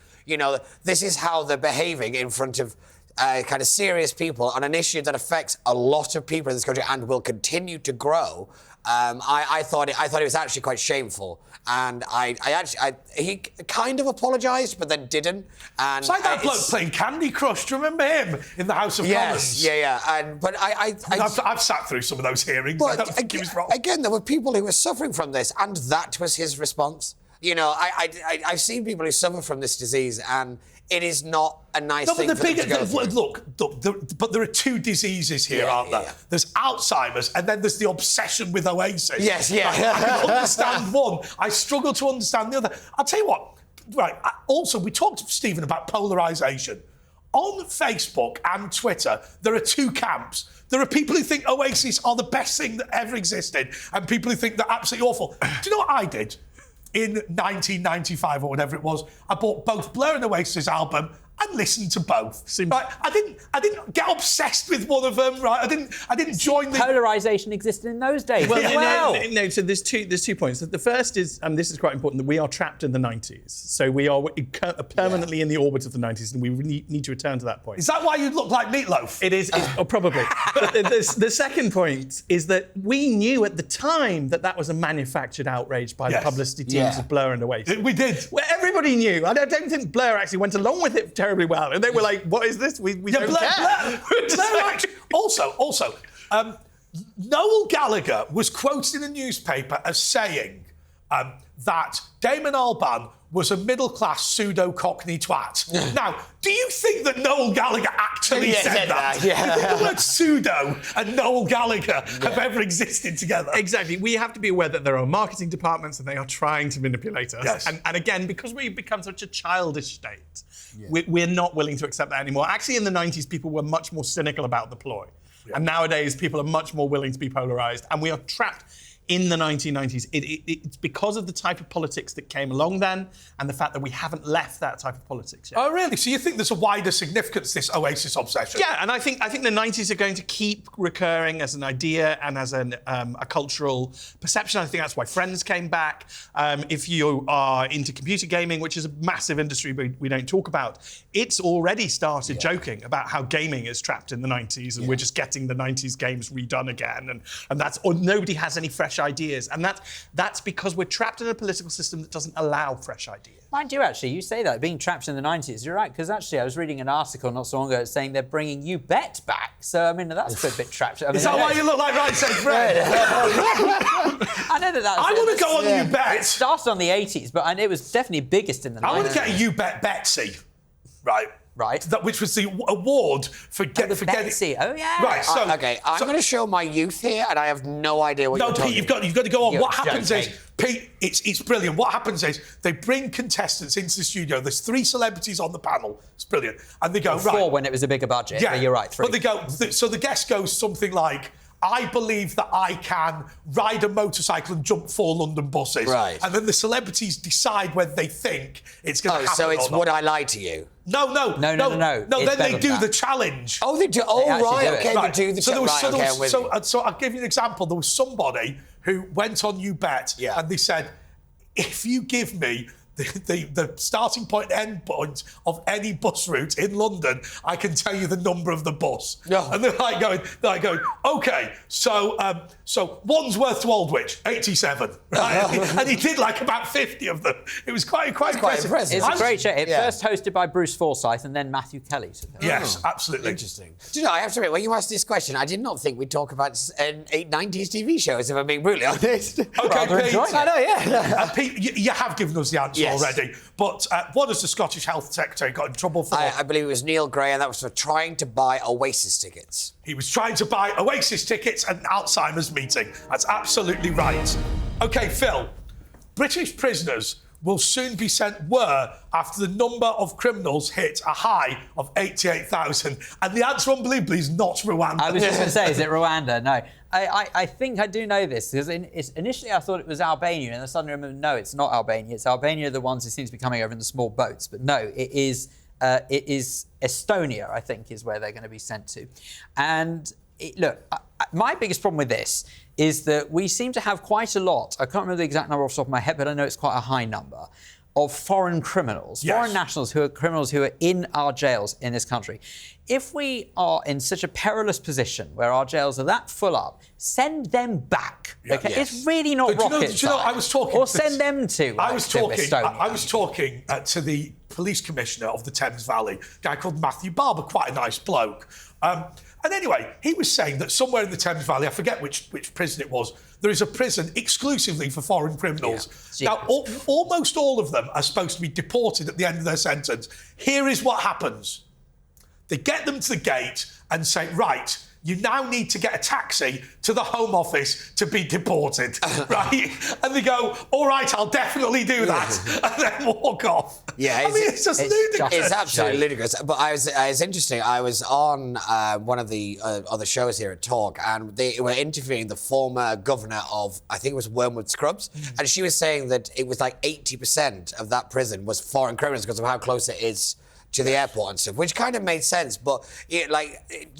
Speaker 2: this is how they're behaving in front of kind of serious people on an issue that affects a lot of people in this country and will continue to grow. I thought it was actually quite shameful, and he kind of apologised, but then didn't. And
Speaker 1: it's like that bloke playing Candy Crush. Do you remember him in the House of Commons?
Speaker 2: Yeah. But
Speaker 1: I've sat through some of those hearings.
Speaker 2: But
Speaker 1: I don't think he was wrong.
Speaker 2: Again, there were people who were suffering from this, and that was his response. You know, I've seen people who suffer from this disease, and it is not a nice thing for them to go through.
Speaker 1: Look, but there are two diseases here, aren't there? Yeah. There's Alzheimer's, and then there's the obsession with Oasis.
Speaker 2: Yes, yeah.
Speaker 1: I can understand one. I struggle to understand the other. I'll tell you what. Right. Also, we talked to Stephen about polarisation. On Facebook and Twitter, there are two camps. There are people who think Oasis are the best thing that ever existed, and people who think they're absolutely awful. Do you know what I did? In 1995 or whatever it was, I bought both Blur and Oasis album and listened to both. Right? I didn't get obsessed with one of them. Right? I didn't join the
Speaker 4: polarisation existed in those days.
Speaker 3: No. So there's two points. The first is, and this is quite important, that we are trapped in the 90s. So we are permanently in the orbit of the 90s, and we need to return to that point.
Speaker 1: Is that why you look like Meatloaf?
Speaker 3: It is, probably. But the second point is that we knew at the time that was a manufactured outrage by the publicity teams of Blur and Oasis.
Speaker 1: We did.
Speaker 3: Well, everybody knew. I don't think Blur actually went along with it terribly well, and they were like, "What is this? We don't care." Also, Noel Gallagher was quoted in a newspaper as saying that Damon Albarn was a middle-class pseudo-cockney twat. Now, do you think that Noel Gallagher actually said that? Do you think the word pseudo and Noel Gallagher have ever existed together? Exactly. We have to be aware that there are marketing departments and they are trying to manipulate us.
Speaker 1: Yes.
Speaker 3: And again, because we've become such a childish state, we're not willing to accept that anymore. Actually, in the 90s, people were much more cynical about the ploy. Yeah. And nowadays, people are much more willing to be polarised. And we are trapped in the 1990s. It's because of the type of politics that came along then and the fact that we haven't left that type of politics yet.
Speaker 1: Oh, really? So you think there's a wider significance to this Oasis obsession?
Speaker 3: Yeah, and I think the 90s are going to keep recurring as an idea and as a cultural perception. I think that's why Friends came back. If you are into computer gaming, which is a massive industry we don't talk about, it's already started joking about how gaming is trapped in the 90s and we're just getting the 90s games redone again. And that's, or nobody has any fresh ideas, and that's because we're trapped in a political system that doesn't allow fresh ideas.
Speaker 4: Mind you, actually, you say that, being trapped in the 90s, you're right, because actually I was reading an article not so long ago saying they're bringing You Bet back, so I mean, that's a bit trapped. I mean,
Speaker 1: is that why you look like Right Said Fred?
Speaker 4: I know that
Speaker 1: I want to go on You Bet.
Speaker 4: It started on the 80s, but it was definitely biggest in the 90s.
Speaker 1: I want to get a You Bet Betsy, right?
Speaker 4: Right.
Speaker 1: Which was the award for getting...
Speaker 4: Betsy. Oh, yeah.
Speaker 1: Right, so...
Speaker 2: Okay, I'm going to show my youth here, and I have no idea what you're talking
Speaker 1: about. No, Pete, you've got to go on. What happens is... Pete, it's brilliant. What happens is they bring contestants into the studio. There's 3 celebrities on the panel. It's brilliant. And they go, right...
Speaker 4: 4 when it was a bigger budget. Yeah, you're right, 3.
Speaker 1: But they go... So the guest goes something like... I believe that I can ride a motorcycle and jump 4 London buses.
Speaker 2: Right.
Speaker 1: And then the celebrities decide whether they think it's going to happen
Speaker 2: so it's
Speaker 1: or not.
Speaker 2: Would I Lie to You?
Speaker 1: No.
Speaker 4: No,
Speaker 1: then they do the challenge.
Speaker 2: Oh, they do? Oh, right. Okay,
Speaker 1: right.
Speaker 2: They do the challenge.
Speaker 1: So I'll give you an example. There was somebody who went on You Bet and they said, if you give me the starting point and end point of any bus route in London, I can tell you the number of the bus.
Speaker 2: No.
Speaker 1: And they're like going, okay, so Wandsworth to Aldwych, 87, right? and he did like about 50 of them. It was quite impressive.
Speaker 4: It's a great show. First hosted by Bruce Forsyth and then Matthew Kelly.
Speaker 1: Yes, absolutely.
Speaker 2: Interesting. Do you know, I have to admit, when you asked this question, I did not think we'd talk about 90s TV shows, if I'm being brutally honest.
Speaker 1: Okay, Pete.
Speaker 2: I know, yeah.
Speaker 1: Pete, you have given us the answer already. But what has the Scottish Health Secretary got in trouble for?
Speaker 2: I believe it was Neil Gray, and that was for trying to buy Oasis tickets.
Speaker 1: He was trying to buy Oasis tickets at an Alzheimer's meeting. That's absolutely right. OK, Phil, British prisoners will soon be after the number of criminals hit a high of 88,000. And the answer, unbelievably, is not Rwanda.
Speaker 4: I was just going to say, is it Rwanda? No. I think I do know this, because initially I thought it was Albania, and I suddenly remember, no, it's not Albania. It's Albania, the ones who seem to be coming over in the small boats. But no, it is Estonia, I think, is where they're going to be sent to. And look, my biggest problem with this is that we seem to have quite a lot, I can't remember the exact number off the top of my head, but I know it's quite a high number, of foreign criminals, foreign nationals who are criminals who are in our jails in this country. if we are in such a perilous position where our jails are that full up, send them back.
Speaker 1: Yeah.
Speaker 4: Okay,
Speaker 1: Yes.
Speaker 4: It's really not rocket science.
Speaker 1: I was talking.
Speaker 4: Or send them to.
Speaker 1: I was talking
Speaker 4: Estonia.
Speaker 1: To the police commissioner of the Thames Valley, a guy called Matthew Barber, quite a nice bloke. And anyway, he was saying that somewhere in the Thames Valley, I forget which prison it was, there is a prison exclusively for foreign criminals.
Speaker 4: Yeah.
Speaker 1: Now, almost all of them are supposed to be deported at the end of their sentence. Here is what happens. They get them to the gate and say, right, you now need to get a taxi to the Home Office to be deported, right? And they go, all right, I'll definitely do that, and then walk off.
Speaker 2: Yeah,
Speaker 1: it's just ludicrous.
Speaker 2: It's absolutely ludicrous. But it's interesting. I was on one of the other shows here at Talk, and they were interviewing the former governor of, I think it was Wormwood Scrubs, and she was saying that it was like 80% of that prison was foreign criminals because of how close it is to the airport and stuff, which kind of made sense. But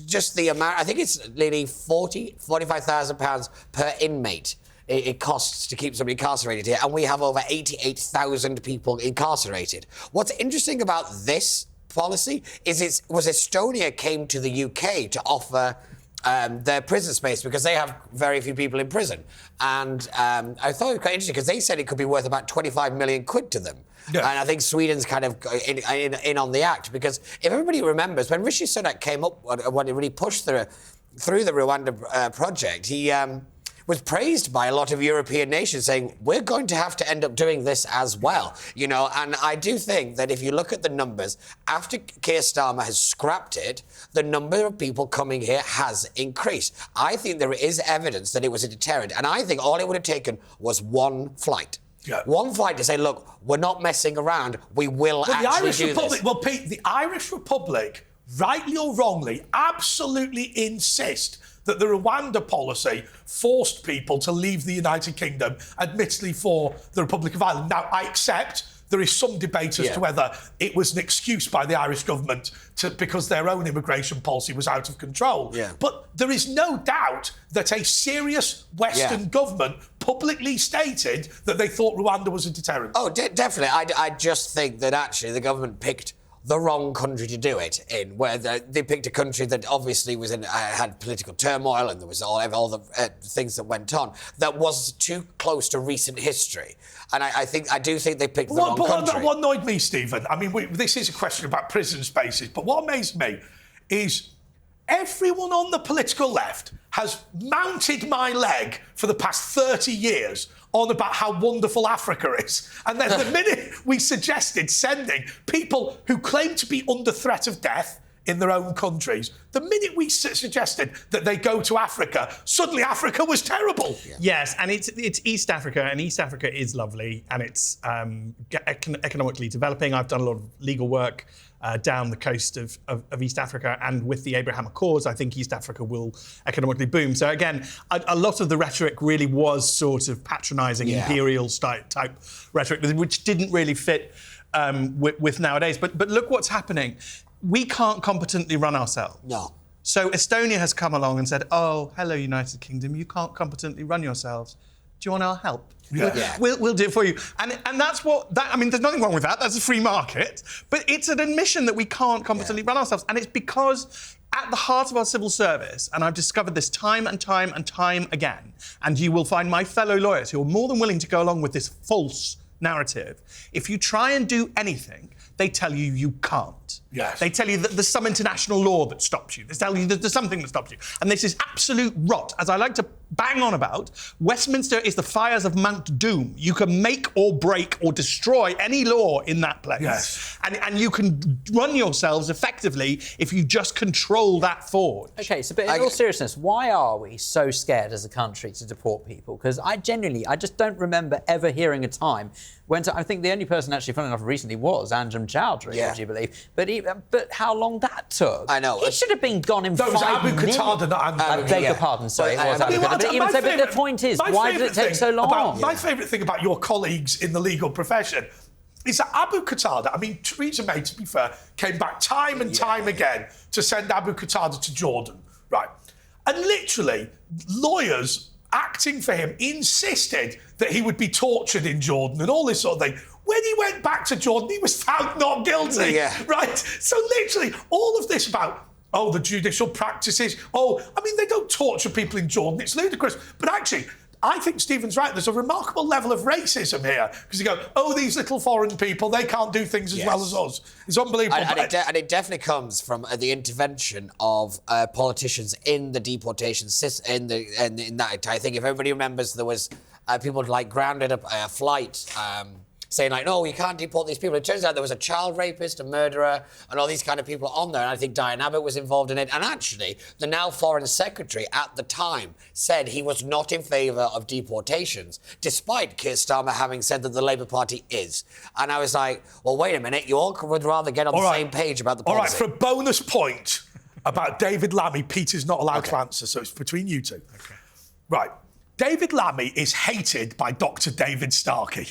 Speaker 2: just the amount, I think it's nearly £45,000 per inmate it costs to keep somebody incarcerated here, and we have over 88,000 people incarcerated. What's interesting about this policy is Estonia came to the UK to offer their prison space because they have very few people in prison. And I thought it was quite interesting because they said it could be worth about 25 million quid to them. Yeah. And I think Sweden's kind of in on the act, because if everybody remembers, when Rishi Sunak came up, when he really pushed through the Rwanda project, he was praised by a lot of European nations saying, we're going to have to end up doing this as well. You know, and I do think that if you look at the numbers, after Keir Starmer has scrapped it, the number of people coming here has increased. I think there is evidence that it was a deterrent, and I think all it would have taken was one flight. Yeah. One flight to say, look, we're not messing around. We will actually do this.
Speaker 1: Well, Pete, the Irish Republic, rightly or wrongly, absolutely insist that the Rwanda policy forced people to leave the United Kingdom, admittedly for the Republic of Ireland. Now, I accept there is some debate as to whether it was an excuse by the Irish government because their own immigration policy was out of control. Yeah. But there is no doubt that a serious Western government publicly stated that they thought Rwanda was a deterrent.
Speaker 2: Oh, definitely. I just think that actually the government picked the wrong country to do it in, where they picked a country that obviously was had political turmoil, and there was all the things that went on that was too close to recent history. And I do think they picked the wrong country.
Speaker 1: What annoyed me, Stephen, I mean, this is a question about prison spaces, but what amazed me is everyone on the political left has mounted my leg for the past 30 years on about how wonderful Africa is. And then the minute we suggested sending people who claim to be under threat of death in their own countries, the minute we suggested that they go to Africa, suddenly Africa was terrible.
Speaker 3: Yeah. Yes, and it's East Africa, and East Africa is lovely, and it's economically developing. I've done a lot of legal work down the coast of East Africa, and with the Abraham Accords, I think East Africa will economically boom. So again, a lot of the rhetoric really was sort of patronising, imperial type rhetoric, which didn't really fit with nowadays. But look what's happening. We can't competently run ourselves. No. So Estonia has come along and said, oh, hello, United Kingdom, you can't competently run yourselves. Do you want our help? Yeah. We'll do it for you. And that's I mean, there's nothing wrong with that. That's a free market. But it's an admission that we can't competently run ourselves. And it's because at the heart of our civil service, and I've discovered this time and time and time again, and you will find my fellow lawyers who are more than willing to go along with this false narrative, if you try and do anything, they tell you can't. Yes. They tell you that there's some international law that stops you. They tell you that there's something that stops you. And this is absolute rot. As I like to bang on about, Westminster is the fires of Mount Doom. You can make or break or destroy any law in that place. Yes. And you can run yourselves effectively if you just control that forge.
Speaker 4: OK, so but in all seriousness, why are we so scared as a country to deport people? Because I just don't remember ever hearing a time when I think the only person actually, funny enough, recently was Anjem Chowdhury, would you believe? But how long that took? I know. It should have been gone in 5 minutes.
Speaker 1: That was Abu Qatada, not Anjem.
Speaker 4: I beg your pardon, sorry, it was Abu Qatada. But the point is, why did it take so long?
Speaker 1: My favourite thing about your colleagues in the legal profession is that Abu Qatada, I mean, Theresa May, to be fair, came back time and time again to send Abu Qatada to Jordan, right? And literally, lawyers acting for him insisted that he would be tortured in Jordan and all this sort of thing. When he went back to Jordan, he was found not guilty, right? So literally, all of this about oh, the judicial practices. Oh, I mean, they don't torture people in Jordan. It's ludicrous. But actually, I think Stephen's right. There's a remarkable level of racism here because you go, oh, these little foreign people, they can't do things as well as us. It's unbelievable.
Speaker 2: And it definitely comes from the intervention of politicians in the deportation system. In that, I think if everybody remembers, there was people like grounded a flight. Saying like, no, you can't deport these people. It turns out there was a child rapist, a murderer, and all these kind of people on there. And I think Diane Abbott was involved in it. And actually, the now Foreign Secretary at the time said he was not in favour of deportations, despite Keir Starmer having said that the Labour Party is. And I was like, well, wait a minute, you all would rather get on the same page about the policy.
Speaker 1: All right, for a bonus point about David Lammy, Peter's not allowed to answer, so it's between you two. Okay. Right, David Lammy is hated by Dr. David Starkey.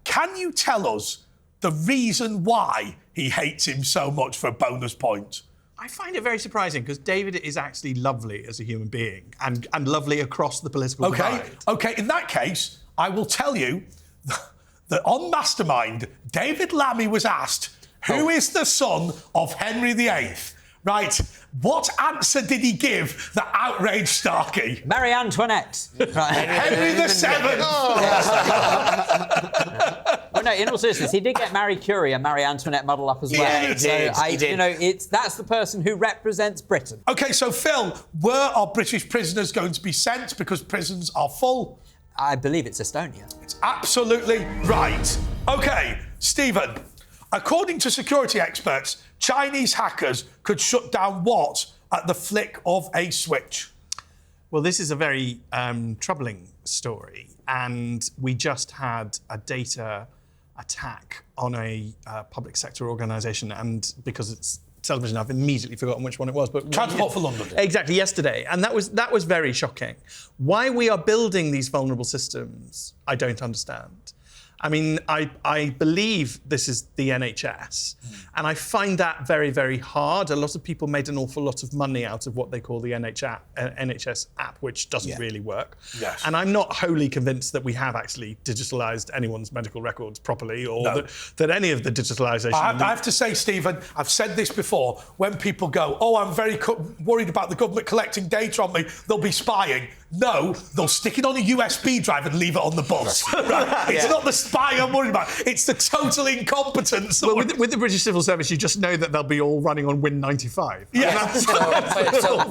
Speaker 1: Can you tell us the reason why he hates him so much for a bonus point?
Speaker 3: I find it very surprising because David is actually lovely as a human being and lovely across the political divide.
Speaker 1: OK, in that case, I will tell you that on Mastermind, David Lammy was asked, who is the son of Henry VIII? Right, what answer did he give that outraged Starkey?
Speaker 4: Marie Antoinette.
Speaker 1: Henry VII.
Speaker 4: Well, no, in all seriousness, he did get Marie Curie and Marie Antoinette muddled up as well.
Speaker 2: Yeah, he did.
Speaker 4: You know, that's the person who represents Britain.
Speaker 1: OK, so Phil, were our British prisoners going to be sent because prisons are full?
Speaker 4: I believe it's Estonia.
Speaker 1: It's absolutely right. OK, Stephen, according to security experts, Chinese hackers could shut down what at the flick of a switch?
Speaker 3: Well, this is a very troubling story, and we just had a data attack on a public sector organisation, and because it's television, I've immediately forgotten which one it was. But
Speaker 1: Transport for London.
Speaker 3: Exactly, yesterday, and that was very shocking. Why we are building these vulnerable systems, I don't understand. I mean, I believe this is the NHS, and I find that very, very hard. A lot of people made an awful lot of money out of what they call the NHS app, which doesn't really work.
Speaker 1: Yes.
Speaker 3: And I'm not wholly convinced that we have actually digitalised anyone's medical records properly, or that any of the digitalisation...
Speaker 1: I have to say, Stephen, I've said this before, when people go, oh, I'm very worried about the government collecting data on me, they'll be spying. No, they'll stick it on a USB drive and leave it on the bus. Right? It's not the spy I'm worried about. It's the total incompetence.
Speaker 3: Well, with the British Civil Service, you just know that they'll be all running on Win95.
Speaker 1: Yeah.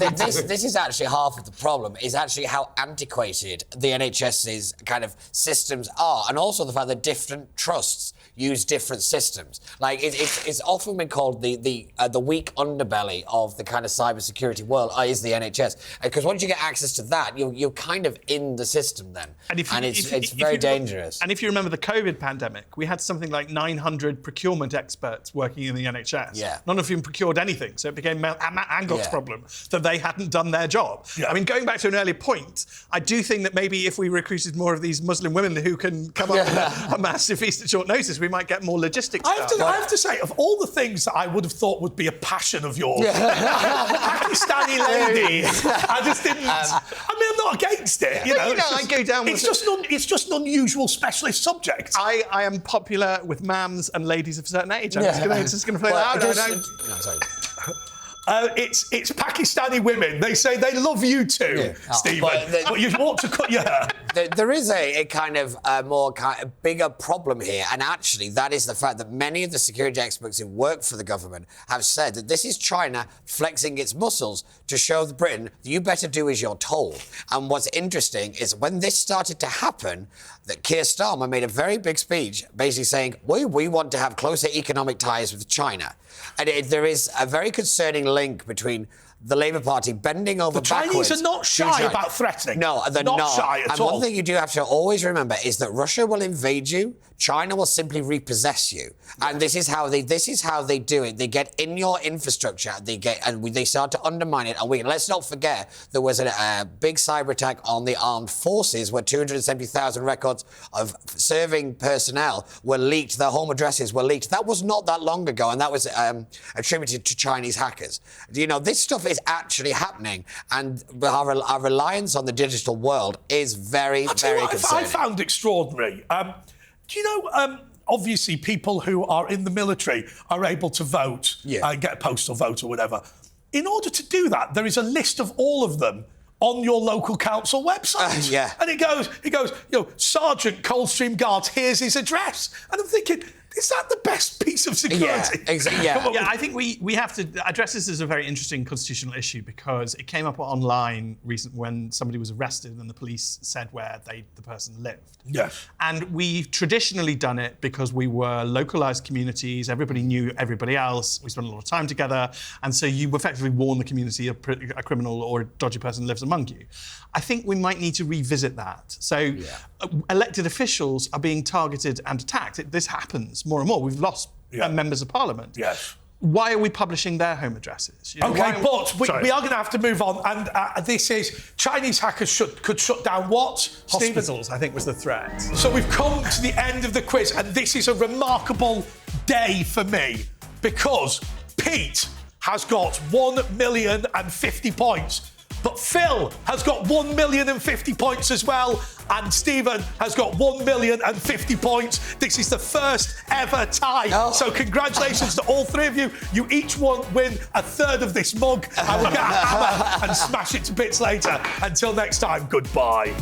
Speaker 2: This is actually half of the problem, is actually how antiquated the NHS's kind of systems are, and also the fact that different trusts use different systems. Like, it's often been called the weak underbelly of the kind of cybersecurity world is the NHS. Because once you get access to that, you're kind of in the system then. And it's very dangerous.
Speaker 3: And if you remember the COVID pandemic, we had something like 900 procurement experts working in the NHS.
Speaker 2: Yeah. None
Speaker 3: of whom procured anything, so it became Matt Angot's problem that they hadn't done their job. Yeah. I mean, going back to an earlier point, I do think that maybe if we recruited more of these Muslim women who can come up with a massive feast at short notice, we might get more logistics. I
Speaker 1: have to say, of all the things that I would have thought would be a passion of yours, Pakistani lady, I just didn't. I mean, I'm not against it. You know,
Speaker 3: I go down with
Speaker 1: it's just an unusual specialist subject.
Speaker 3: I am popular with mams and ladies of a certain age. I'm just going to play that out.
Speaker 1: It's Pakistani women. They say they love you too, Stephen. But you want to cut your hair.
Speaker 2: There is a kind of bigger problem here, and actually that is the fact that many of the security experts who work for the government have said that this is China flexing its muscles to show Britain that you better do as you're told. And what's interesting is when this started to happen, that Keir Starmer made a very big speech basically saying, we want to have closer economic ties with China. And there is a very concerning link between the Labour Party bending over backwards.
Speaker 1: The Chinese are not shy about threatening.
Speaker 2: No, they're not.
Speaker 1: Shy at all.
Speaker 2: And one thing you do have to always remember is that Russia will invade you, China will simply repossess you. And this is how they do it. They get in your infrastructure, they start to undermine it. And let's not forget there was a big cyber attack on the armed forces where 270,000 records of serving personnel were leaked, their home addresses were leaked. That was not that long ago, and that was attributed to Chinese hackers. You know, this stuff is actually happening, and our reliance on the digital world is very, very concerning.
Speaker 1: I found extraordinary. Do you know, obviously, people who are in the military are able to vote, get a postal vote or whatever. in order to do that, there is a list of all of them on your local council website.
Speaker 2: Yeah.
Speaker 1: And it goes, Sergeant Coldstream Guards, here's his address. And I'm thinking, is that the best piece of security?
Speaker 2: Yeah, exactly.
Speaker 3: Yeah, I think we have to address this as a very interesting constitutional issue because it came up online recently when somebody was arrested and the police said where the person lived.
Speaker 1: Yes.
Speaker 3: And we've traditionally done it because we were localised communities, everybody knew everybody else, we spent a lot of time together, and so you effectively warn the community a criminal or a dodgy person lives among you. I think we might need to revisit that. So elected officials are being targeted and attacked. This happens more and more. We've lost members of parliament.
Speaker 1: Yes.
Speaker 3: Why are we publishing their home addresses?
Speaker 1: OK, but we are going to have to move on. And this is Chinese hackers could shut down what?
Speaker 3: Hospitals, I think, was the threat.
Speaker 1: So we've come to the end of the quiz, and this is a remarkable day for me because Pete has got 1,050,000 points. But Phil has got 1,050,000 points as well, and Steven has got 1,050,000 points. This is the first ever tie. Oh. So congratulations to all three of you. You each win a third of this mug. I will get a hammer and smash it to bits later. Until next time, goodbye.